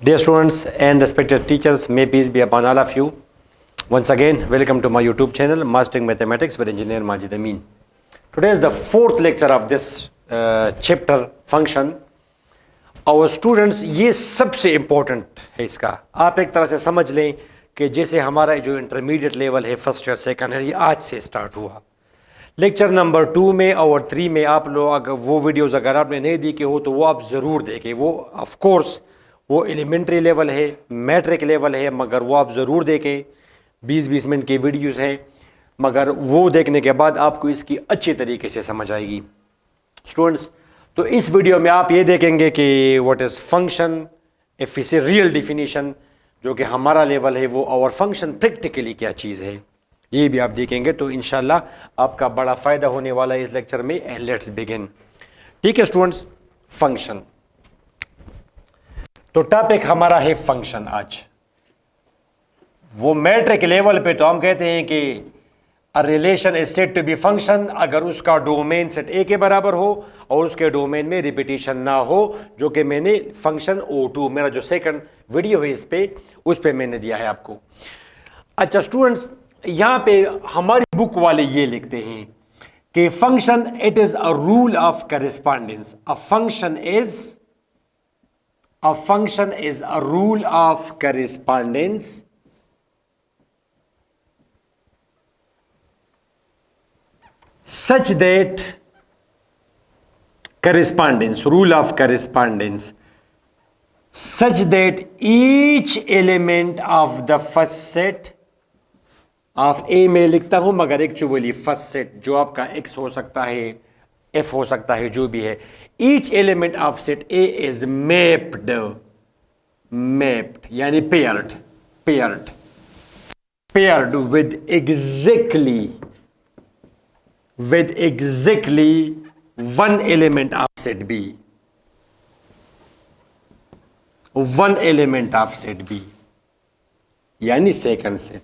Dear students and respected teachers, may peace be upon all of you. Once again, welcome to my YouTube channel, Mastering Mathematics with Engineer Majid Amin. Today is the fourth lecture of this chapter, function. Our students, ये सबसे important है इसका. आप एक तरह से समझ लें कि जैसे हमारा जो इंटरमीडिएट लेवल है फर्स्ट ईयर सेकंड ईयर, ये आज से स्टार्ट हुआ. लेक्चर नंबर 2 में और 3 में आप लोग अगर वो वीडियोज़ अगर आपने नहीं देखे हो तो वो आप ज़रूर देखें. वो ऑफ कोर्स वो एलिमेंट्री लेवल है, मैट्रिक लेवल है, मगर वो आप ज़रूर देखें. 20-20 मिनट की वीडियोस हैं, मगर वो देखने के बाद आपको इसकी अच्छी तरीके से समझ आएगी. स्टूडेंट्स, तो इस वीडियो में आप ये देखेंगे कि व्हाट इज़ फंक्शन, इफ़ इसे रियल डिफिनीशन जो कि हमारा लेवल है वो, और फंक्शन प्रैक्टिकली क्या चीज़ है, ये भी आप देखेंगे. तो इंशाल्लाह आपका बड़ा फ़ायदा होने वाला है इस लेक्चर में. And let's begin. ठीक है स्टूडेंट्स, फंक्शन. तो टॉपिक हमारा है फंक्शन. आज वो मैट्रिक लेवल पे तो हम कहते हैं कि a relation is said to be function अगर उसका डोमेन सेट ए के बराबर हो और उसके डोमेन में रिपीटिशन ना हो, जो कि मैंने फंक्शन O2 मेरा जो सेकंड वीडियो है इस पे, उस पे मैंने दिया है आपको. अच्छा स्टूडेंट्स, यहां पे हमारी बुक वाले ये लिखते हैं कि function it is a rule of correspondence. A function is a rule of correspondence such that each element of the first set of A में लिखता हूं, मगर एक्चुअली फर्स्ट सेट जो आपका X हो सकता है, F हो सकता है, जो भी है, each element of set A is mapped यानी paired with exactly one element of set B. One element of set B यानी सेकंड सेट.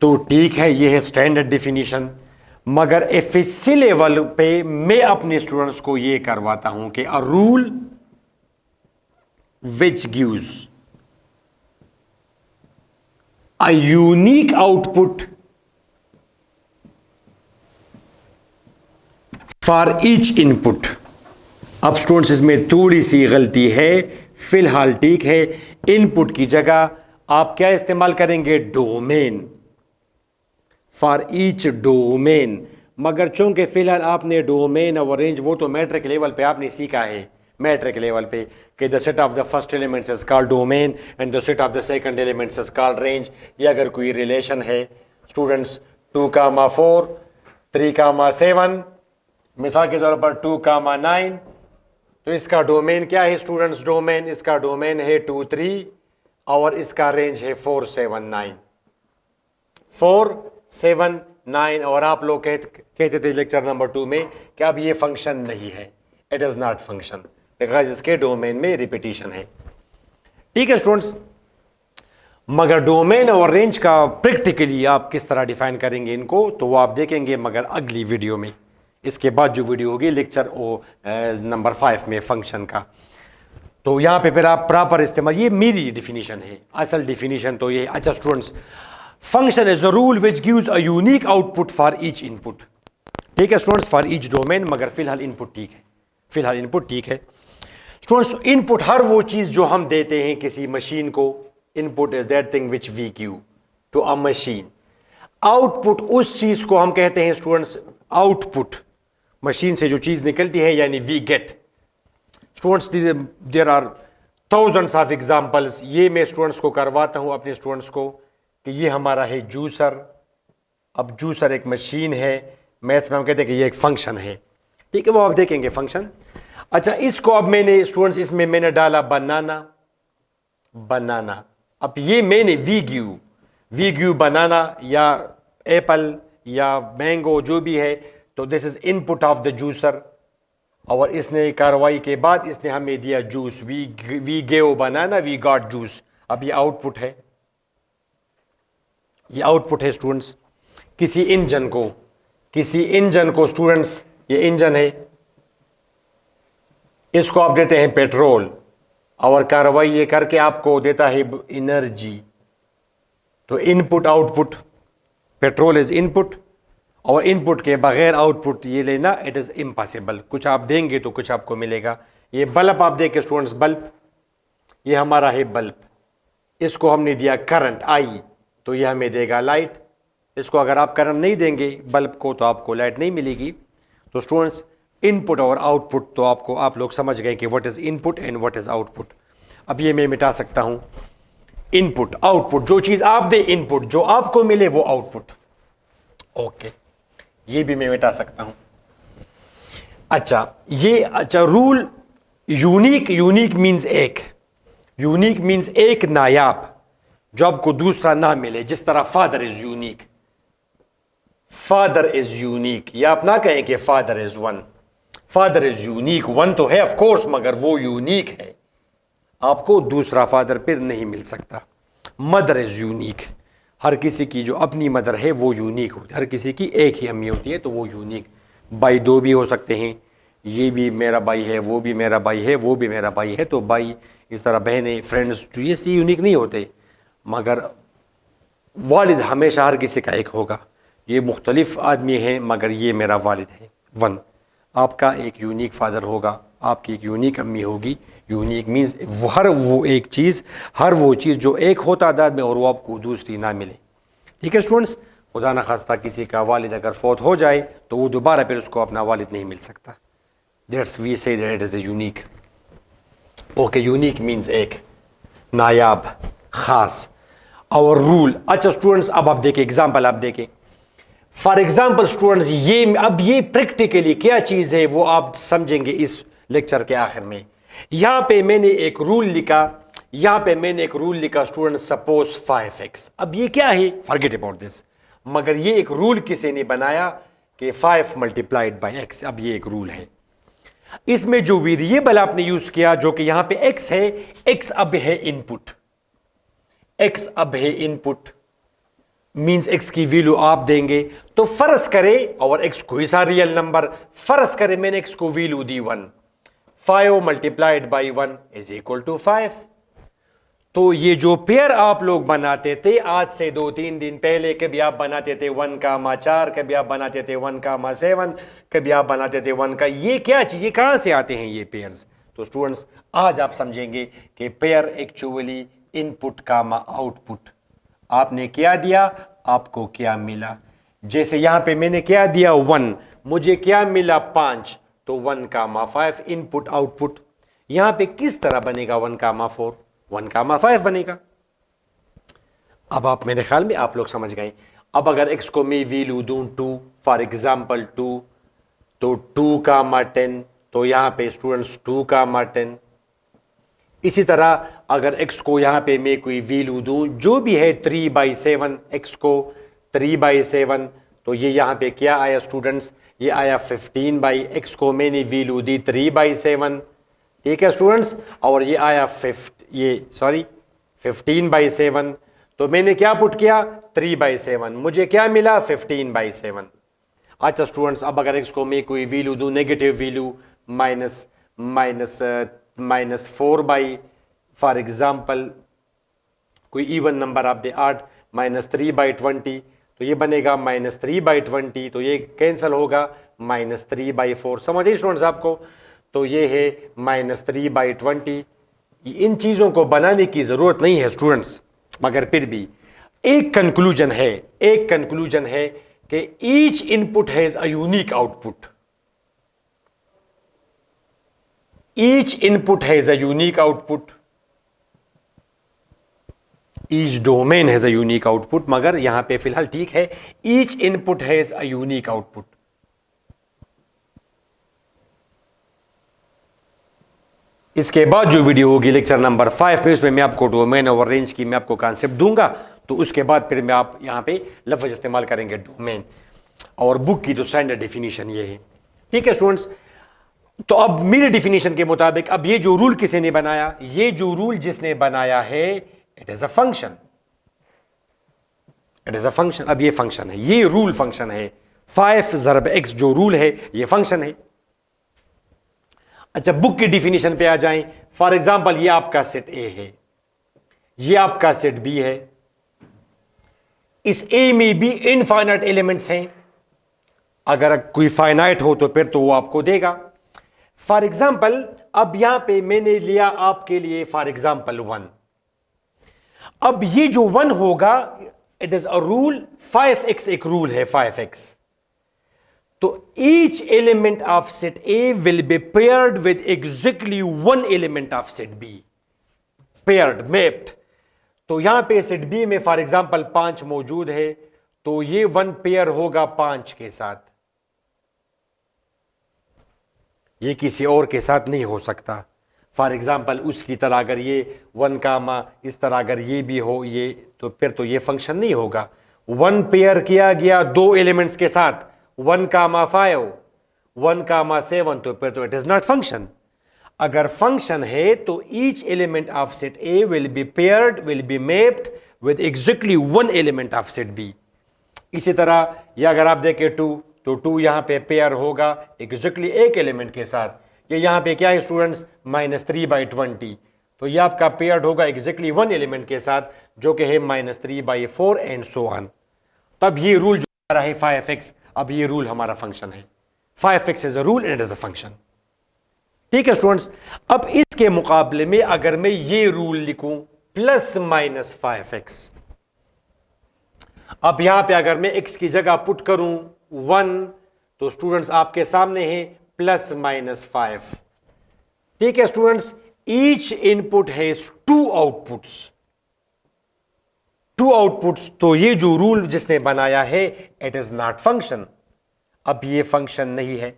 तो ठीक है, ये है स्टैंडर्ड डिफिनीशन. मगर एफिसी लेवल पे मैं अपने स्टूडेंट्स को ये करवाता हूं कि a rule which gives a unique output for each input. अब स्टूडेंट्स इसमें थोड़ी सी गलती है, फिलहाल ठीक है. इनपुट की जगह आप क्या इस्तेमाल करेंगे? डोमेन. For each domain. मगर चूंकि फिलहाल आपने डोमेन और रेंज वो तो मैट्रिक लेवल पे आपने सीखा है, मैट्रिक लेवल पे, कि the set of the first elements is called domain and the set of the second elements is called range. ये अगर कोई रिलेशन है स्टूडेंट्स 2,4 3,7, मिसाल के तौर पर 2,9, तो इसका डोमेन क्या है स्टूडेंट्स? डोमेन इसका डोमेन है 2 3 और इसका रेंज है 4 7 9. और आप लोग कहते थे लेक्चर नंबर 2 में कि अब ये फंक्शन नहीं है, it is not function, because इसके डोमेन में रिपीटिशन है. ठीक है स्टूडेंट्स, मगर डोमेन और रेंज का प्रैक्टिकली आप किस तरह डिफाइन करेंगे इनको, तो वो आप देखेंगे मगर अगली वीडियो में. इसके बाद जो वीडियो होगी लेक्चर नंबर 5 में फंक्शन का, तो यहाँ पे फिर आप प्रॉपर इस्तेमाल. ये मेरी डिफिनीशन है, असल डिफिनीशन तो ये. अच्छा students, function is a rule which gives a unique output for each input. ठीक है स्टूडेंट्स, फॉर ईच डोमेन, मगर फिलहाल इनपुट ठीक है, फिलहाल इनपुट ठीक है. स्टूडेंट्स, इनपुट हर वो चीज जो हम देते हैं किसी मशीन को, input is that thing which we give to a machine. Output उस चीज को हम कहते हैं स्टूडेंट्स आउटपुट. मशीन से जो चीज निकलती है यानी we get. Students, there are thousands of examples. ये मैं स्टूडेंट्स को करवाता हूं अपने स्टूडेंट्स को कि ये हमारा है जूसर. अब जूसर एक मशीन है, मैथ्स में हम कहते हैं कि ये एक फंक्शन है. ठीक है, वो आप देखेंगे फंक्शन. अच्छा, इसको अब मैंने स्टूडेंट्स इसमें मैंने डाला बनाना. अब ये मैंने वी गिव बनाना या एप्पल या मैंगो जो भी है, तो this is input of the juicer. और इसने कार्रवाई के बाद इसने हमें दिया juice. We gave banana, we got juice. अब ये आउटपुट है, ये आउटपुट है स्टूडेंट्स. किसी इंजन को स्टूडेंट्स, ये इंजन है, इसको आप देते हैं पेट्रोल. और कार्रवाई ये करके आपको देता है एनर्जी। तो input output, petrol is input और इनपुट के बगैर आउटपुट ये लेना इट इज इम्पॉसिबल। कुछ आप देंगे तो कुछ आपको मिलेगा। ये बल्ब आप देखें स्टूडेंट्स, बल्ब ये हमारा है बल्ब, इसको हमने दिया करंट आई तो ये हमें देगा लाइट। इसको अगर आप करंट नहीं देंगे बल्ब को तो आपको लाइट नहीं मिलेगी। तो स्टूडेंट्स इनपुट और आउटपुट तो आपको आप लोग समझ गए कि what is input and what is output. अब ये मैं मिटा सकता हूं, इनपुट आउटपुट, जो चीज आप दे इनपुट, जो आपको मिले वो आउटपुट। ओके, ये भी मैं मिटा सकता हूं। अच्छा रूल यूनिक, यूनिक मींस एक, यूनिक मींस एक नायाब जो आपको दूसरा ना मिले। जिस तरह father is unique, father is unique, या आप ना कहें कि father is one, father is unique. One तो है ऑफ कोर्स मगर वो यूनिक है, आपको दूसरा फादर फिर नहीं मिल सकता। मदर इज यूनिक, हर किसी की जो अपनी मदर है वो यूनिक होती है, हर किसी की एक ही अम्मी होती है तो वो यूनिक। भाई दो भी हो सकते हैं, ये भी मेरा भाई है, वो भी मेरा भाई है, वो भी मेरा भाई है, तो भाई इस तरह बहनें, फ्रेंड्स, तो ये यूनिक नहीं होते। मगर वालिद हमेशा हर किसी का एक होगा। ये मुख्तलिफ आदमी हैं मगर ये मेरा वालिद है वन। आपका एक यूनिक फादर होगा, आपकी एक यूनिक अम्मी होगी। यूनिक मीन्स हर वो एक चीज़, हर वो चीज़ जो एक हो तादाद में और वो आपको दूसरी ना मिले। ठीक है स्टूडेंट्स, खुदा न खास्ता किसी का वालिद अगर फौत हो जाए तो वो दोबारा फिर उसको अपना वालिद नहीं मिल सकता। That's we say that is a unique. Okay, unique means एक, नायाब, खास। और रूल, अच्छा स्टूडेंट्स अब आप देखें एग्जाम्पल, आप देखें फॉर एग्जाम्पल स्टूडेंट्स, ये अब ये प्रैक्टिकली क्या चीज़ है वो आप समझेंगे इस लेक्चर के आखिर में। यहां पे मैंने एक रूल लिखा, यहां पे मैंने एक रूल लिखा स्टूडेंट, सपोज 5x। अब ये क्या है, फॉरगेट अबाउट दिस। मगर ये एक रूल किसी ने बनाया कि 5 मल्टीप्लाइड बाय x। अब ये एक रूल है, इसमें जो वेरिएबल आपने यूज किया जो कि यहां पे x है, x अब है इनपुट, x अब है इनपुट मींस x की वैल्यू आप देंगे। तो फर्ज करें, और x कोई सा रियल नंबर, फर्ज करें मैंने x को वैल्यू दी 1, 5 multiplied by 1 is equal to 5। तो ये जो पेयर आप लोग बनाते थे आज से 2-3 दिन पहले, कभी आप बनाते थे 1,4, कभी आप बनाते थे 1,7, कभी आप बनाते थे 1 का, ये क्या चीज, ये कहां से आते हैं ये पेयर्स। तो स्टूडेंट्स आज आप समझेंगे कि पेयर एक्चुअली इनपुट कामा आउटपुट, आपने क्या दिया आपको क्या मिला। जैसे यहां पे मैंने क्या दिया 1, मुझे क्या मिला 5, तो 1,5 इनपुट आउटपुट। यहां पे किस तरह बनेगा 1,4, 1,5 बनेगा। अब आप मेरे ख्याल में आप लोग समझ गए। अब अगर x को मैं वैल्यू दूं 2, फॉर एग्जाम्पल 2, तो 2,10, तो यहां पे स्टूडेंट्स 2,10। इसी तरह अगर x को यहां पे मैं कोई वैल्यू दूं जो भी है 3/7, x को 3/7, तो ये यहां पे क्या आया स्टूडेंट्स, ये आया 15 x को मैंने वैल्यू दी 3/7। ठीक है स्टूडेंट्स, और ये आया 15/7, तो मैंने क्या पुट किया 3/7, मुझे क्या मिला 15/7। अच्छा स्टूडेंट्स, अब अगर x को मैं कोई वैल्यू दूं नेगेटिव वैल्यू -4 फॉर एग्जाम्पल कोई इवन नंबर आप दे 8 -3/20, तो ये बनेगा -3/20, तो ये कैंसिल होगा -3/4। समझिए स्टूडेंट्स आपको, तो ये है -3/20। इन चीज़ों को बनाने की ज़रूरत नहीं है स्टूडेंट्स, मगर फिर भी एक कंक्लूजन है कि each input has a unique output, each input has a unique output, each domain has a unique output. मगर यहां पे फिलहाल ठीक है, each input has a unique output. इसके बाद जो वीडियो होगी लेक्चर नंबर 5 में, उसमें मैं आपको डोमेन और रेंज की मैं आपको कॉन्सेप्ट दूंगा। तो उसके बाद फिर मैं आप यहां पे लफ्ज इस्तेमाल करेंगे डोमेन, और बुक की जो स्टैंडर्ड डेफिनेशन ये है। ठीक है स्टूडेंट्स, तो अब मेरी डेफिनेशन के मुताबिक अब ये जो रूल किसी ने बनाया, ये जो रूल जिसने बनाया है it is a function, it is a function. अब ये फंक्शन है, ये रूल फंक्शन है। 5 ज़रब x जो रूल है ये फंक्शन है। अच्छा बुक की डिफिनेशन पे आ जाएं, फॉर एग्जाम्पल ये आपका सेट ए है, ये आपका सेट बी है, इस ए में भी इनफाइनाइट एलिमेंट्स हैं, अगर कोई फाइनाइट हो तो फिर तो वो आपको देगा। फॉर एग्जाम्पल अब यहां पे मैंने लिया आपके लिए फॉर एग्जाम्पल 1, अब ये जो 1 होगा it is a rule, 5x एक रूल है 5x, तो each element of set A will be paired with exactly one element of set B, paired, mapped। तो यहां पे सेट B में फॉर एग्जांपल 5 मौजूद है, तो ये 1 पेयर होगा 5 के साथ, ये किसी और के साथ नहीं हो सकता। फॉर एग्जांपल उसकी तरह अगर ये 1 कामा इस तरह अगर ये भी हो ये, तो फिर तो ये फंक्शन नहीं होगा। 1 पेयर किया गया 2 एलिमेंट्स के साथ, 1 कामा 5, 1 कामा 7, तो फिर तो इट इज नॉट फंक्शन। अगर फंक्शन है तो each element of set A will be paired, will be mapped with exactly 1 element of set B. इसी तरह ये अगर आप देखें 2, तो 2 यहां पे पेयर होगा एग्जैक्टली एक एलिमेंट के साथ। ये यहां पे क्या है स्टूडेंट्स, -3/20, तो ये आपका पेयर्ड होगा एग्जैक्टली 1 एलिमेंट के साथ, जो कि है -3/4 एंड सो ऑन। तब ये रूल जो हमारा है 5x, अब ये रूल हमारा फंक्शन है। 5x is a rule and is a function. ठीक है स्टूडेंट्स, अब इसके मुकाबले में अगर मैं ये रूल लिखूं +-5x, अब यहां पे अगर मैं x की जगह पुट करूं 1, तो स्टूडेंट्स आपके सामने है +-5। ठीक है students, each input has 2 outputs, 2 outputs, तो ये जो रूल जिसने बनाया है इट इज नॉट फंक्शन। अब ये फंक्शन नहीं है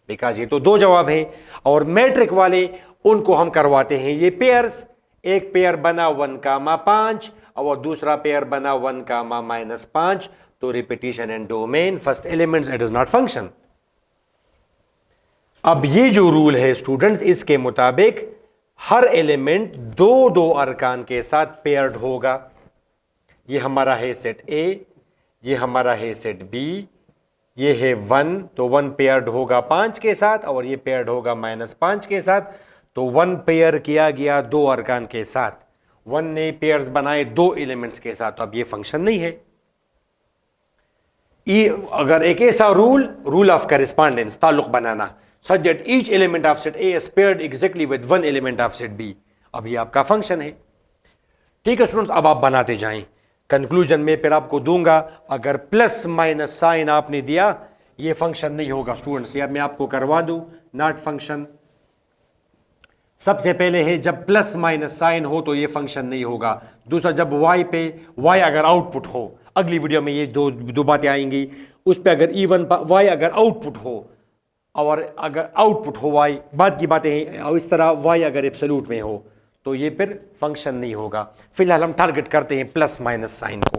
बिकॉज ये तो 2 जवाब है, और मैट्रिक वाले उनको हम करवाते हैं ये पेयर्स। एक पेयर बना 1,5 और दूसरा पेयर बना 1,-5, तो repetition and domain first elements it is not function. अब ये जो रूल है स्टूडेंट्स, इसके मुताबिक हर एलिमेंट 2 अरकान के साथ पेयर्ड होगा। ये हमारा है सेट ए, ये हमारा है सेट बी, ये है 1, तो 1 पेयर्ड होगा 5 के साथ और ये पेयर्ड होगा -5 के साथ, तो 1 पेयर किया गया 2 अरकान के साथ, 1 ने पेयर्स बनाए 2 एलिमेंट्स के साथ, तो अब ये फंक्शन नहीं है। अगर एक ऐसा रूल ऑफ करेस्पॉन्डेंस, ताल्लुक बनाना, such that each element of set A is paired exactly with 1 element of set B, अब ये आपका फंक्शन है। ठीक है स्टूडेंट्स, अब आप बनाते जाएं, कंक्लूजन में फिर आपको दूंगा। अगर +- साइन आपने दिया ये फंक्शन नहीं होगा स्टूडेंट्स, या मैं आपको करवा दूं नॉट फंक्शन। सबसे पहले है जब +- साइन हो तो ये फंक्शन नहीं होगा। दूसरा जब y अगर आउटपुट हो, अगली वीडियो में ये दो बातें आएंगी, उस पर अगर इवन y अगर आउटपुट हो और अगर आउटपुट हो y, बाद की बातें हैं, और इस तरह y अगर एब्सोल्यूट में हो तो ये फिर फंक्शन नहीं होगा। फिलहाल हम टारगेट करते हैं +- साइन को।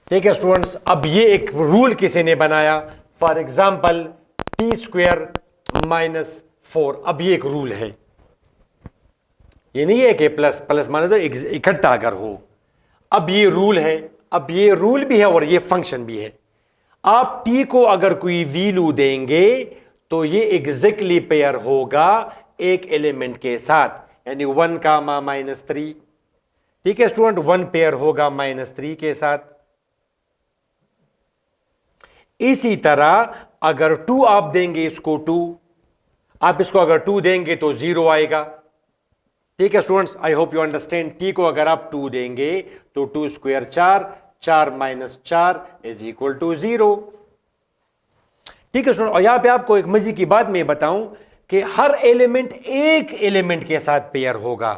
ठीक है स्टूडेंट्स, अब ये एक रूल किसी ने बनाया, फॉर एग्जाम्पल t² - 4, अब ये एक रूल है, ये नहीं है कि प्लस माने तो इकट्ठा अगर हो। अब ये रूल है, अब ये रूल भी है और ये फंक्शन भी है। आप t को अगर कोई वैल्यू देंगे तो ये एग्जैक्टली पेयर होगा एक एलिमेंट के साथ, यानी 1,-3। ठीक है स्टूडेंट, 1 पेयर होगा -3 के साथ। इसी तरह अगर 2 आप देंगे इसको 2, आप इसको अगर 2 देंगे तो 0 आएगा। ठीक है students, I hope you understand. t को अगर आप 2 देंगे तो 2² 4, 4 - 4 = 0। ठीक है स्टूडेंट, और यहां पे आपको एक मजे की बात मैं बताऊं कि हर एलिमेंट एक एलिमेंट के साथ पेयर होगा,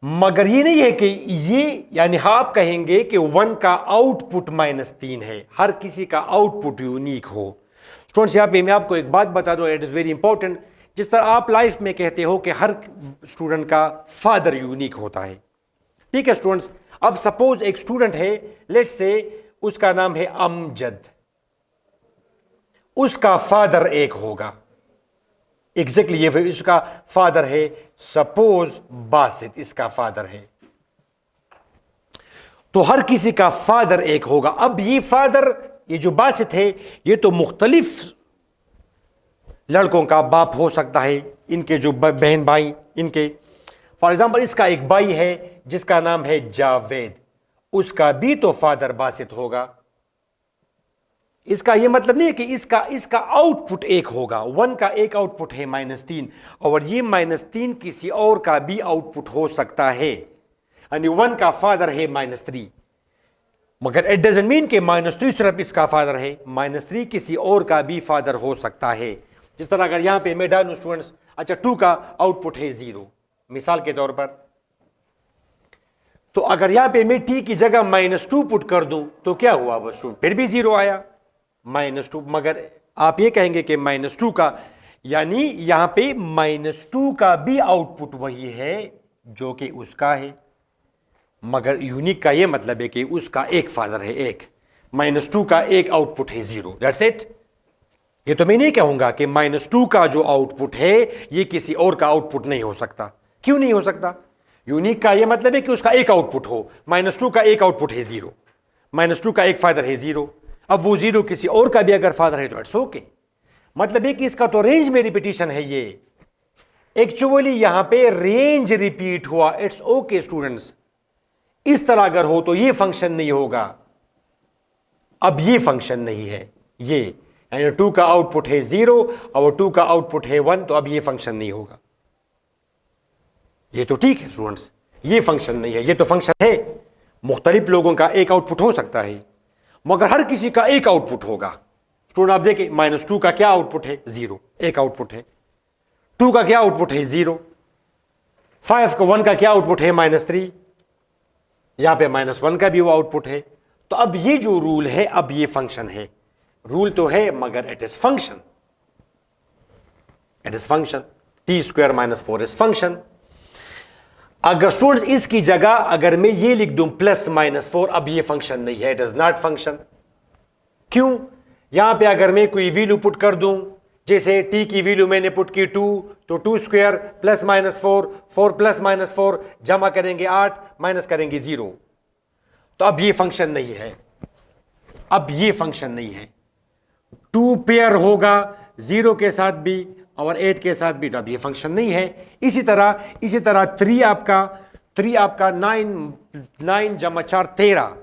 मगर ये नहीं है कि ये, यानी आप कहेंगे कि 1 का आउटपुट -3 है, हर किसी का आउटपुट यूनिक हो। स्टूडेंट्स, यहां पे मैं आपको एक बात बता दूं, इट इज वेरी इंपॉर्टेंट। जिस तरह आप लाइफ में कहते हो कि हर स्टूडेंट का फादर यूनिक होता है। ठीक है स्टूडेंट्स, अब सपोज एक स्टूडेंट है, लेट्स से उसका नाम है अमजद, उसका फादर एक होगा एग्जैक्टली ये इसका फादर है, सपोज बासित इसका फादर है, तो हर किसी का फादर एक होगा। अब ये फादर, ये जो बासित है, ये तो मुख्तलिफ लड़कों का बाप हो सकता है, इनके जो बहन भाई इनके। फॉर एग्जाम्पल इसका एक भाई है जिसका नाम है जावेद, उसका भी तो फादर बासित होगा। इसका यह मतलब नहीं है कि इसका आउटपुट एक होगा। 1 का एक आउटपुट है -3, और ये -3 किसी और का भी आउटपुट हो सकता है, यानी 1 का फादर है -3, मगर इट डजंट मीन कि -3 सिर्फ इसका फादर है, -3 किसी और का भी फादर हो सकता है। जिस तरह अगर यहां पे मैं डालूं स्टूडेंट्स, अच्छा 2 का आउटपुट है 0 मिसाल के तौर पर, तो अगर यहां पे मैं t की जगह -2 पुट कर दूं तो क्या हुआ, बस फिर भी 0 आया -2। मगर आप ये कहेंगे कि -2 का, यानी यहां पे -2 का भी आउटपुट वही है जो कि उसका है, मगर यूनिक का ये मतलब है कि उसका एक फादर है, एक -2 का एक आउटपुट है 0, दैट्स इट। ये तो मैं नहीं कहूंगा कि -2 का जो आउटपुट है ये किसी और का आउटपुट नहीं हो सकता। क्यों नहीं हो सकता? यूनिक का ये मतलब है कि उसका एक आउटपुट हो, -2 का एक आउटपुट है 0, -2 का एक फादर है 0, अब वो 0 किसी और का भी अगर फादर है तो इट्स ओके। मतलब है कि इसका तो रेंज में रिपीटिशन है, ये एक्चुअली यहां पे रेंज रिपीट हुआ, इट्स ओके स्टूडेंट्स। इस तरह अगर हो तो ये फंक्शन नहीं होगा, अब ये फंक्शन नहीं है, ये यानी 2 का आउटपुट है 0 और 2 का आउटपुट है 1, तो अब ये फंक्शन नहीं होगा। ये तो ठीक है स्टूडेंट्स, ये फंक्शन नहीं है, ये तो फंक्शन है। मुख्तलिफ लोगों का एक आउटपुट हो सकता है, मगर हर किसी का एक आउटपुट होगा। स्टूडेंट आप देखिए, -2 का क्या आउटपुट है 0, एक आउटपुट है। 2 का क्या आउटपुट है 0। 5 का 1 का क्या आउटपुट है -3, यहां पे -1 का भी वो आउटपुट है। तो अब ये जो रूल है, अब ये फंक्शन है। रूल तो है मगर it is function, it is function. t² - 4 is function. अगर स्टूडेंट्स इसकी जगह अगर मैं ये लिख दूं +-4, अब ये फंक्शन नहीं है, इट इज नॉट फंक्शन। क्यों? यहां पे अगर मैं कोई वैल्यू पुट कर दूं, जैसे t की वैल्यू मैंने पुट की 2, तो 2² +-4, 4 +-4 जमा करेंगे 8, माइनस करेंगे 0, तो अब ये फंक्शन नहीं है, अब ये फंक्शन नहीं है। 2 पेयर होगा 0 के साथ भी और 8 के साथ भी, तो अब ये फंक्शन नहीं है। इसी तरह 3 आपका 9 जमा 4 13,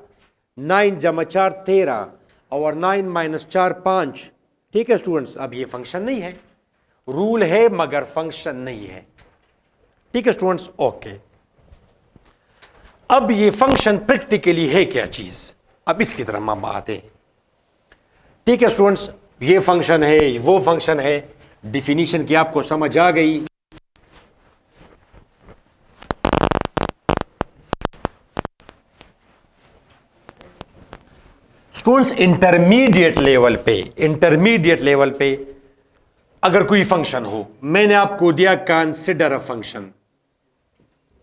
9 जमा 4 13 और 9 - 4 5, ठीक है स्टूडेंट्स। अब ये फंक्शन नहीं है, रूल है मगर फंक्शन नहीं है, ठीक है स्टूडेंट्स, ओके। अब ये फंक्शन प्रैक्टिकली है क्या चीज, अब इसकी तरफ हम आते हैं, ठीक है स्टूडेंट्स। ये फंक्शन है, वो फंक्शन है, डिफिनीशन की आपको समझ आ गई। स्टूडेंट्स इंटरमीडिएट लेवल पे अगर कोई फंक्शन हो, मैंने आपको दिया कंसिडर अ फंक्शन,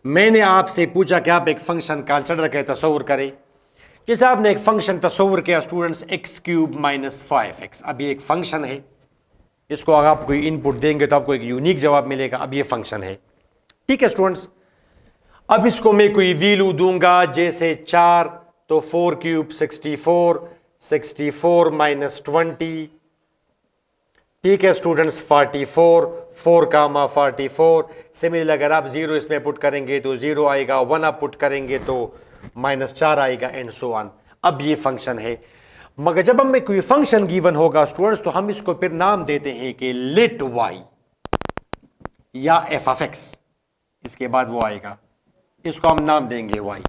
मैंने आपसे पूछा कि आप एक फंक्शन कंसिडर के तस्वुर करें। जैसे आपने एक फंक्शन तस्वुर किया स्टूडेंट्स x³ - 5x, अब ये एक फंक्शन है, इसको अगर आप कोई इनपुट देंगे तो आपको एक यूनिक जवाब मिलेगा। अब ये फंक्शन है, ठीक है स्टूडेंट्स। अब इसको मैं कोई वैल्यू दूंगा, जैसे 4, तो 4³ 64, 64 - 20, ठीक है स्टूडेंट्स 44, 4, 44। सिमिलरली अगर आप 0 इसमें पुट करेंगे तो 0 आएगा, 1 आप पुट करेंगे तो -4 आएगा, एंड सो ऑन। अब ये फंक्शन है, मगर जब हमें कोई फंक्शन गिवन होगा स्टूडेंट्स, तो हम इसको फिर नाम देते हैं कि लेट y या f(x), इसके बाद वो आएगा, इसको हम नाम देंगे y,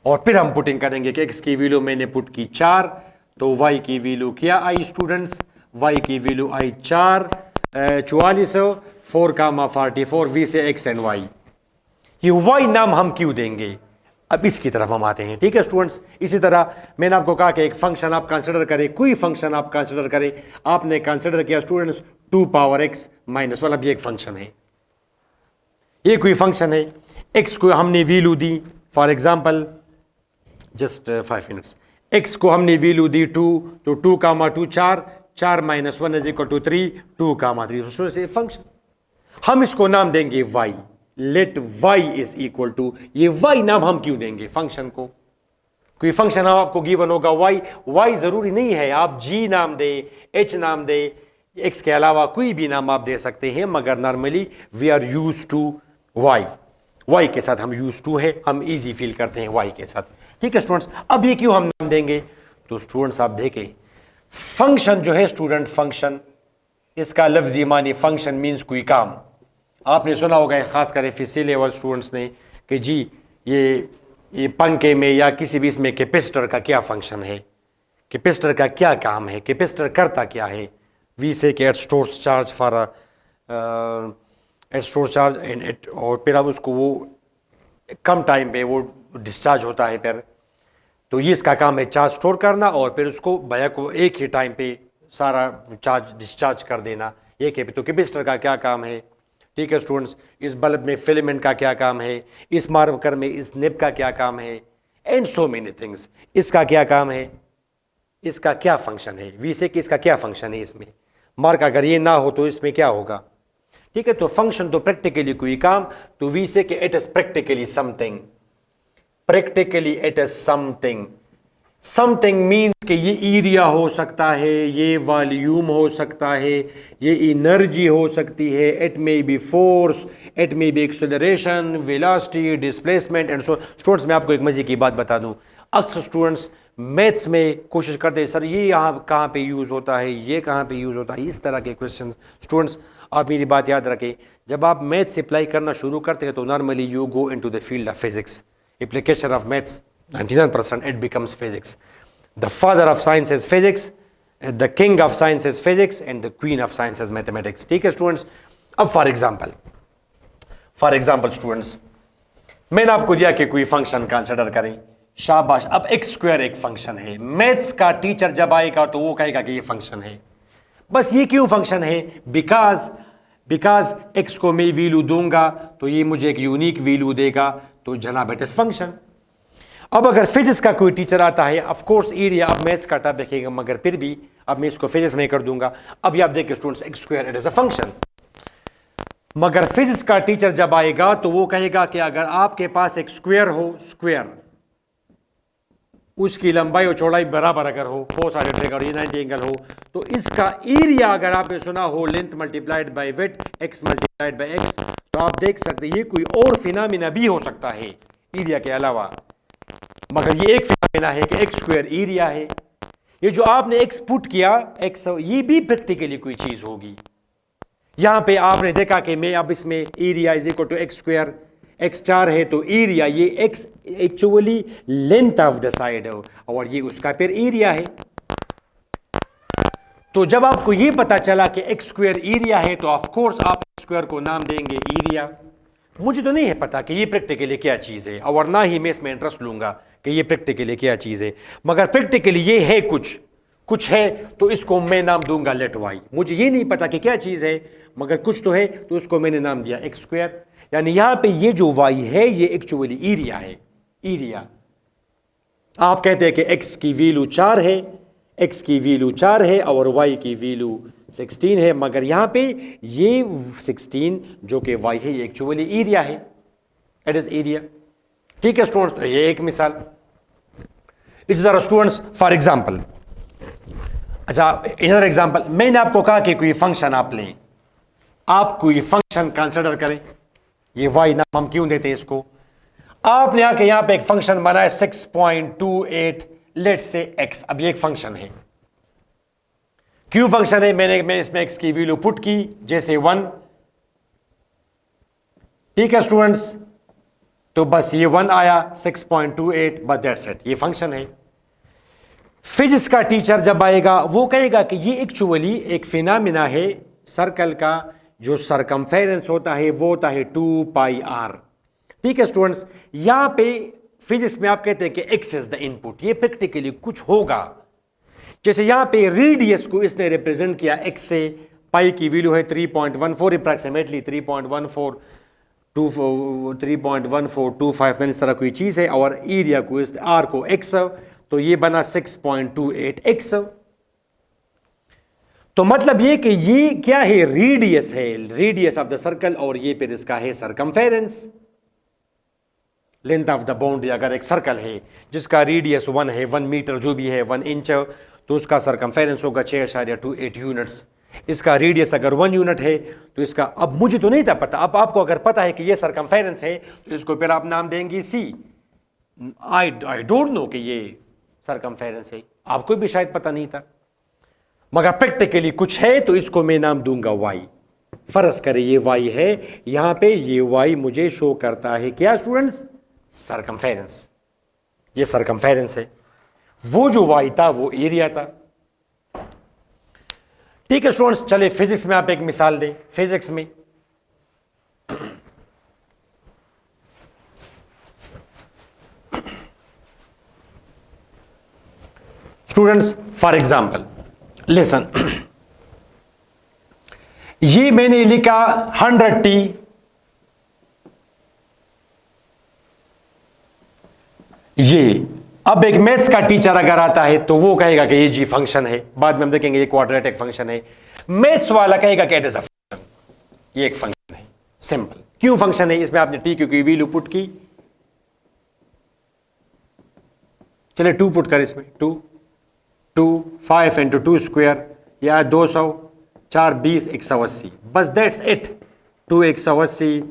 और फिर हम पुटिंग करेंगे कि x की वैल्यू मैंने पुट की 4, तो y की वैल्यू क्या आई स्टूडेंट्स, y की वैल्यू आई 4, 4400, 4, 44, v से x एंड y। ये y नाम हम क्यों देंगे, अब इसकी तरफ हम आते हैं, ठीक है स्टूडेंट्स। इसी तरह मैंने आपको कहा कि एक फंक्शन आप कंसीडर करें, कोई फंक्शन आप कंसीडर करें, आपने कंसीडर किया स्टूडेंट्स 2x - 1, अब ये एक फंक्शन है, ये कोई फंक्शन है। x को हमने value the, for example just 5 minutes, x को हमने वैल्यू दी 2, तो 2, 2 4, 4 - 1 = 3, 2, 3 फंक्शन, हम इसको नाम देंगे y। Let y is equal to, ये y नाम हम क्यों देंगे फंक्शन को, कोई फंक्शन आपको गिवन होगा y जरूरी नहीं है आप g नाम दे, h नाम दे, एक्स के अलावा कोई भी नाम आप दे सकते हैं, मगर normally we are use to y, y के साथ हम यूज टू है, हम इजी फील करते हैं वाई के साथ। ठीक है स्टूडेंट्स, अब ये क्यों हम नाम देंगे, तो स्टूडेंट्स आप देखें फंक्शन जो है स्टूडेंट, फंक्शन इसका लफ्जी मानी फंक्शन मीन्स कोई काम। आपने सुना होगा खासकर एफएससी लेवल स्टूडेंट्स ने कि जी ये पंखे में या किसी भी इसमें कैपेसिटर का क्या फंक्शन है, कैपेसिटर का क्या काम है, कैपेसिटर करता क्या है। वी से कि it stores charge for it store charge and it, और फिर अब उसको वो कम टाइम पे वो डिस्चार्ज होता है फिर, तो ये इसका काम है चार्ज स्टोर करना और फिर उसको भैया को एक ही टाइम पे सारा चार्ज डिस्चार्ज कर देना। ये के तो कैपेसिटर का क्या काम है। ठीक है स्टूडेंट्स, इस बल्ब में फिलामेंट का क्या काम है, इस मार्कर में इस निब का क्या काम है, एंड सो मेनी थिंग्स। इसका क्या काम है, इसका क्या फंक्शन है, वी से कि इसका क्या फंक्शन है इसमें, मार्क अगर ये ना हो तो इसमें क्या होगा। ठीक है, तो फंक्शन तो प्रैक्टिकली कोई काम, तो वी से कि it is practically something, practically it is something. Something means कि ये एरिया हो सकता है, ये वॉल्यूम हो सकता है, ये एनर्जी हो सकती है, it may be force, it may be acceleration, velocity, displacement and so. Students मैं आपको एक मजे की बात बता दूं, अक्सर स्टूडेंट्स मैथ्स में कोशिश करते हैं सर ये यहाँ कहाँ पे यूज़ होता है, ये कहाँ पे यूज़ होता है, इस तरह के क्वेश्चन। स्टूडेंट्स आप मेरी बात याद रखें, जब आप मैथ्स अप्लाई करना शुरू करते हैं तो normally you go into the field of physics. Application of maths 99% it becomes physics. The father of science is physics, the king of science is physics, and the queen of science is mathematics. ठीक है students, अब for example students मैंने आपको दिया कि कोई function consider करें, शाबाश। अब एक्स स्क्वायर एक फंक्शन है, मैथ्स का टीचर जब आएगा तो वो कहेगा कि ये फंक्शन है। बस ये क्यों फंक्शन है, बिकॉज एक्स को मैं वैल्यू दूंगा तो ये मुझे एक यूनिक वैल्यू देगा, तो जनाब इट इज फंक्शन। अब अगर फिजिक्स का कोई टीचर आता है, ऑफ कोर्स एरिया अब मैथ्स का टॉपिक है, मगर फिर भी अब मैं इसको फिजिक्स में कर दूंगा। अब ये आप देखिए students, x square it is a function, मगर फिजिक्स का टीचर जब आएगा तो वो कहेगा कि अगर आपके पास एक स्क्वायर हो, स्क्वायर उसकी लंबाई और चौड़ाई बराबर अगर हो, 4 साइडेड फिगर, ये 90 एंगल हो, तो इसका एरिया अगर आपने सुना हो length multiplied by width x multiplied by x, तो आप देख सकते हैं ये कोई और फिनोमेना भी हो सकता है एरिया के अलावा, मगर ये एक फिनोमेना है कि एक्स स्क्वायर एरिया है। ये जो आपने एक्स पुट किया, एक्स, ये भी प्रैक्टिकली कोई चीज होगी। यहां पे आपने देखा कि मैं अब इसमें area is equal to x square, x 4 है तो एरिया ये x actually length of the side है और ये उसका फिर एरिया है। तो जब आपको ये पता चला कि एक्स स्क्वायर एरिया है तो ऑफ कोर्स आप एक्स स्क्वायर को नाम देंगे एरिया। मुझे तो नहीं है पता कि ये प्रैक्टिकली क्या चीज है और ना ही मैं इसमें इंटरेस्ट लूंगा कि ये प्रैक्टिकली क्या चीज है, मगर प्रैक्टिकली ये है कुछ है तो इसको मैं नाम दूंगा लेट वाई। मुझे ये नहीं पता कि क्या चीज है, मगर कुछ तो है तो उसको मैंने नाम दिया एक्स स्क्वायर। यानी यहां पे ये जो वाई है ये एक्चुअली एरिया है, एरिया। आप कहते हैं कि एक्स की वैल्यू 4 है, एक्स की वैल्यू 4 है और वाई की वैल्यू 16 है, मगर यहां पे ये 16 जो कि वाई है ये एक्चुअली एरिया है, इट इज एरिया। ठीक है स्टूडेंट्स, तो ये एक मिसाल। इस तरह स्टूडेंट्स फॉर एग्जांपल, अच्छा इनर एग्जांपल, मैंने आपको कहा कि कोई फंक्शन आप लें, आप कोई फंक्शन कंसिडर करें, ये वाई नाम हम क्यों देते हैं इसको। आपने आके यहां पे एक फंक्शन बनाया 6.28 लेट से एक्स। अब ये एक फंक्शन है, क्यों फंक्शन है, मैंने इसमें एक्स की वैल्यू पुट की जैसे 1। ठीक है स्टूडेंट्स, तो बस ये 1 आया 6.28, बस दैट्स इट, ये फंक्शन है। फिजिक्स का टीचर जब आएगा वो कहेगा कि ये एक्चुअली एक फिनोमेना है सर्कल का, जो सरकमफेरेंस होता है वो होता है 2 पाई आर। ठीक है स्टूडेंट्स, यहां पे फिजिक्स में आप कहते हैं कि एक्स इज द इनपुट, ये प्रैक्टिकली कुछ होगा। जैसे यहां पे रेडियस को इसने रिप्रेजेंट किया एक्स से, पाई की वैल्यू है 3.14 अप्रॉक्सीमेटली 3.1425 इस तरह कोई चीज है, और एरिया को इस आर को एक्स, तो ये बना 6.28 एक्स। तो मतलब ये कि ये क्या है, रेडियस है, रेडियस ऑफ द सर्कल, और ये फिर इसका है circumference, length of the boundary. अगर एक सर्कल है जिसका रेडियस 1 है, 1 मीटर जो भी है, 1 इंच, तो उसका सरकमफेरेंस होगा 6.28 यूनिट्स। इसका रेडियस अगर 1 यूनिट है तो इसका, अब मुझे तो नहीं था पता, अब आपको अगर पता है कि ये सरकमफेरेंस है तो इसको फिर आप नाम देंगे सी। आई डोंट नो कि ये सरकमफेरेंस है, आपको भी शायद पता नहीं था, मगर प्रैक्टिकली कुछ है तो इसको मैं नाम दूंगा वाई। फर्ज करें ये वाई है, यहां पे ये वाई मुझे शो करता है क्या स्टूडेंट्स, सरकमफेरेंस। ये सरकमफेरेंस है, वो जो वाई था वो एरिया था। ठीक है स्टूडेंट्स, चले फिजिक्स में आप एक मिसाल दें। फिजिक्स में स्टूडेंट्स फॉर एग्जांपल लिसन, ये मैंने लिखा 100t, ये अब एक मैथ्स का टीचर अगर आता है तो वो कहेगा कि ये जी फंक्शन है, बाद में हम देखेंगे ये क्वाड्रेटिक फंक्शन है। मैथ्स वाला कहेगा कि इट इज अ फंक्शन, ये एक फंक्शन है। सिंपल, क्यों फंक्शन है, इसमें आपने टी की वैल्यू पुट की, चले 2 पुट कर इसमें, 2 5 इंटू 2 स्क्वायर या 200 4 20 180, बस दैट्स इट। 2 180,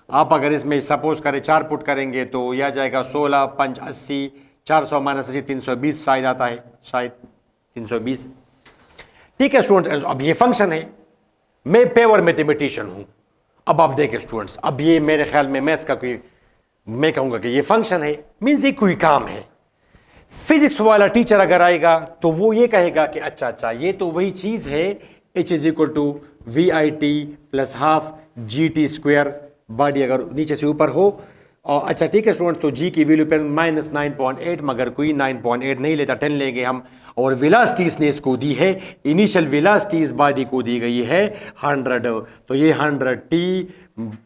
आप अगर इसमें सपोज करें 4 पुट करेंगे तो यह जाएगा 16 5 80, 400 माइनस 80 320 शायद आता है, शायद 320। ठीक है स्टूडेंट्स, अब ये फंक्शन है, मैं पेवर मैथमेटिशियन हूं। अब आप देखें स्टूडेंट्स, अब ये मेरे ख्याल में मैथ्स का कोई, मैं कहूंगा कि ये फंक्शन है, मीन्स ये कोई काम है। फिजिक्स वाला टीचर अगर आएगा तो वो ये कहेगा कि अच्छा ये तो वही चीज है, h is equal to v i t plus half g t square, body अगर नीचे से ऊपर हो। और अच्छा ठीक है स्टूडेंट, तो जी की वैल्यू पे -9.8, मगर कोई 9.8 नहीं लेता, 10 लेंगे हम। और वेलोसिटी इसने इसको दी है, इनिशियल वेलोसिटी इस बॉडी को दी गई है 100, तो ये 100t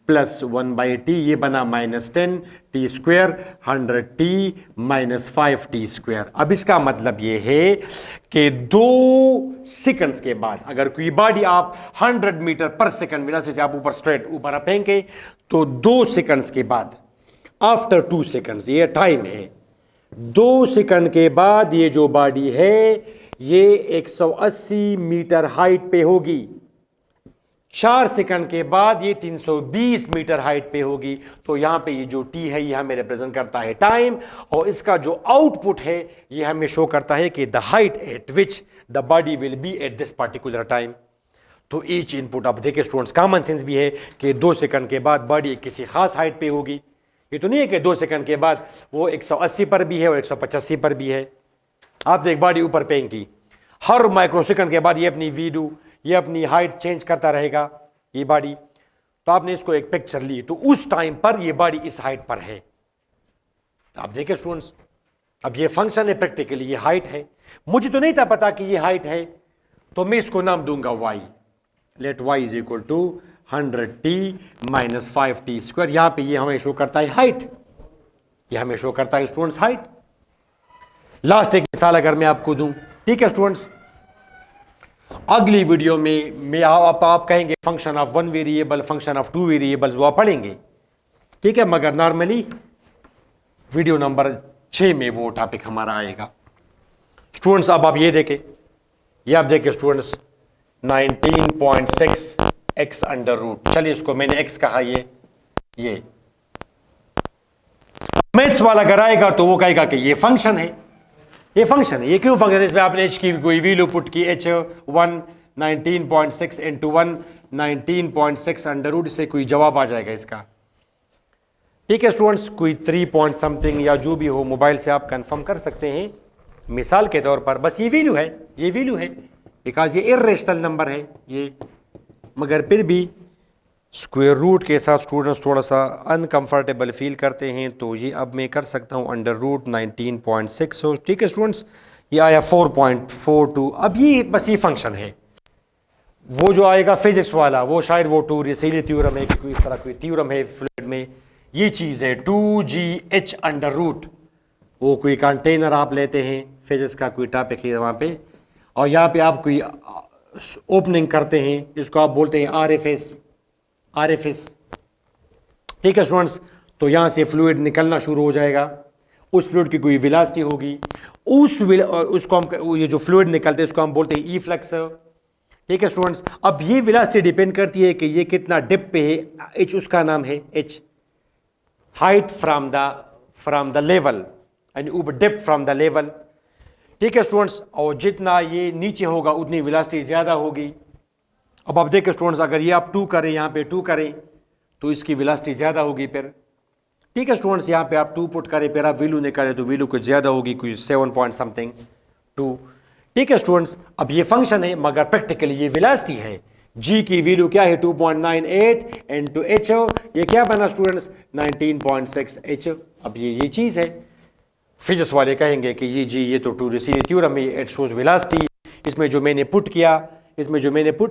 प्लस 1/t, ये बना -10 T square, 100t minus 5t square. अब इसका मतलब ये है कि 2 सेकंड्स के बाद अगर कोई बॉडी आप 100 मीटर पर सेकंड वेलोसिटी से आप ऊपर स्ट्रेट ऊपर फेंके तो 2 सेकंड्स के बाद, आफ्टर 2 सेकंड्स, ये टाइम है, 2 सेकंड के बाद ये जो बॉडी है ये 180 मीटर हाइट पे होगी, 4 सेकंड के बाद ये 320 मीटर हाइट पे होगी। तो यहां पे ये जो टी है ये हमें रिप्रेजेंट करता है टाइम, और इसका जो आउटपुट है ये हमें शो करता है कि the height eight which the body will be at this particular time. तो ईच इनपुट, आप देखिए स्टूडेंट्स, कॉमन सेंस भी है कि 2 सेकंड के बाद बॉडी किसी खास हाइट पे होगी। ये तो नहीं है कि 2 सेकंड के बाद वो 180 पर भी है और 185 पर भी है। आपने एक बॉडी ऊपर फेंकी, हर माइक्रोसेकंड के बाद ये अपनी वीडू, ये अपनी हाइट चेंज करता रहेगा ये बॉडी। तो आपने इसको एक पिक्चर ली, तो उस टाइम पर ये बॉडी इस हाइट पर है। आप देखिए स्टूडेंट्स, अब ये फंक्शन है, प्रैक्टिकली ये हाइट है। मुझे तो नहीं था पता कि ये हाइट है, तो मैं इसको नाम दूंगा y। Let y is equal to 100t minus 5t square. यहां पे ये हमें शो करता है हाइट, ये हमें शो करता है स्टूडेंट्स हाइट। लास्ट एक मिसाल अगर मैं आपको दूं, ठीक है स्टूडेंट्स, अगली वीडियो में मैं आप कहेंगे function of 1 variable, function of 2 variables, वो आप पढ़ेंगे, ठीक है, मगर नॉर्मली वीडियो नंबर 6 में वो टॉपिक हमारा आएगा। स्टूडेंट्स अब आप ये देखें, ये आप देखें स्टूडेंट्स, 19.6 x अंडर रूट, चलिए इसको मैंने x कहा, ये मैथ्स वाला अगर आएगा तो वो कहेगा कि ये फंक्शन है, ये फंक्शन है। ये क्यों फंक्शन है, इसमें आपने h की कोई वैल्यू पुट की, h1 19.6 इंटू 1 19.6 अंडर रूट, से कोई जवाब आ जाएगा इसका। ठीक है स्टूडेंट्स, कोई 3 पॉइंट समथिंग या जो भी हो, मोबाइल से आप कंफर्म कर सकते हैं मिसाल के तौर पर। बस ये वैल्यू है, ये वैल्यू है, बिकॉज ये इर्रेशनल नंबर है ये, मगर फिर भी स्क्वायर रूट के साथ स्टूडेंट्स थोड़ा सा अनकंफर्टेबल फील करते हैं, तो ये अब मैं कर सकता हूँ अंडर रूट 19.6 हो। ठीक है स्टूडेंट्स, ये आया 4.42। अब ये बस ये फंक्शन है। वो जो आएगा फिजिक्स वाला, वो शायद वो टू रेसिली थ्योरम है कि कोई इस तरह कोई थ्योरम है फ्लूइड में, ये चीज़ है 2gh अंडर रूट। वो कोई कंटेनर आप लेते हैं, फिजिक्स का कोई टॉपिक है वहाँ पे, और यहाँ पे आप कोई ओपनिंग करते हैं, इसको आप बोलते हैं आरएफएस। ठीक है स्टूडेंट्स, तो यहाँ से फ्लूइड निकलना शुरू हो जाएगा, उस फ्लूइड की कोई वेलोसिटी होगी, उसको हम, ये जो फ्लूइड निकलते हैं उसको हम बोलते हैं ई फ्लक्स। ठीक है स्टूडेंट्स, अब ये वेलोसिटी डिपेंड करती है कि ये कितना डिप पे है, h उसका नाम है h, height from the level and ऊपर डिप फ्रॉम द लेवल। ठीक है स्टूडेंट्स, और जितना ये नीचे होगा उतनी वेलोसिटी ज्यादा होगी। अब आप देखिए स्टूडेंट्स, अगर ये आप 2 करें, यहाँ पे 2 करें तो इसकी वेलोसिटी ज्यादा होगी फिर। ठीक है स्टूडेंट्स, यहाँ पे आप 2 पुट करें, फिर आप वैल्यू निकालें तो वैल्यू कुछ ज्यादा होगी, कुछ 7 पॉइंट समथिंग 2। ठीक है स्टूडेंट्स, अब ये फंक्शन है मगर प्रैक्टिकली ये वेलोसिटी है। g की वैल्यू क्या है 2.98 इनटू h, ये क्या बना स्टूडेंट्स 19.6 h। अब ये चीज है, फिजिक्स वाले कहेंगे कि ये जी ये तो टू रेसीव थ्योरम है, इट शोज वेलोसिटी। इसमें जो मैंने पुट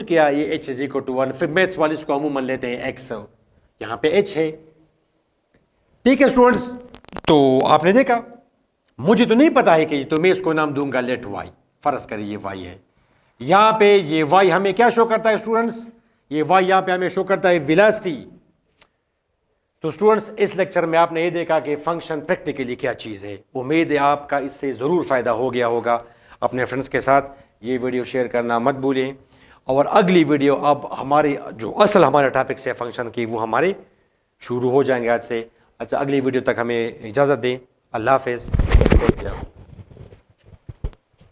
किया ये h इज इक्वल टू 1, फिर मैथ्स वाले इसको अमूमन लेते हैं x, यहाँ पे h है। ठीक है स्टूडेंट्स, तो आपने देखा, मुझे तो नहीं पता है कि, तो मैं इसको नाम दूंगा लेट y, फर्ज करिए ये y है, यहाँ पे ये y हमें क्या शो करता है स्टूडेंट्स, ये y यहाँ पे हमें शो करता है वेलोसिटी। तो स्टूडेंट्स, इस लेक्चर में आपने ये देखा कि फंक्शन प्रैक्टिकली क्या चीज़ है। उम्मीद है आपका इससे ज़रूर फ़ायदा हो गया होगा। अपने फ्रेंड्स के साथ ये वीडियो शेयर करना मत भूलें, और अगली वीडियो अब हमारे जो असल हमारे टॉपिक्स है फंक्शन की, वो हमारे शुरू हो जाएंगे आज से। अच्छा, अगली वीडियो तक हमें इजाज़त दें। अल्लाह हाफ़िज़।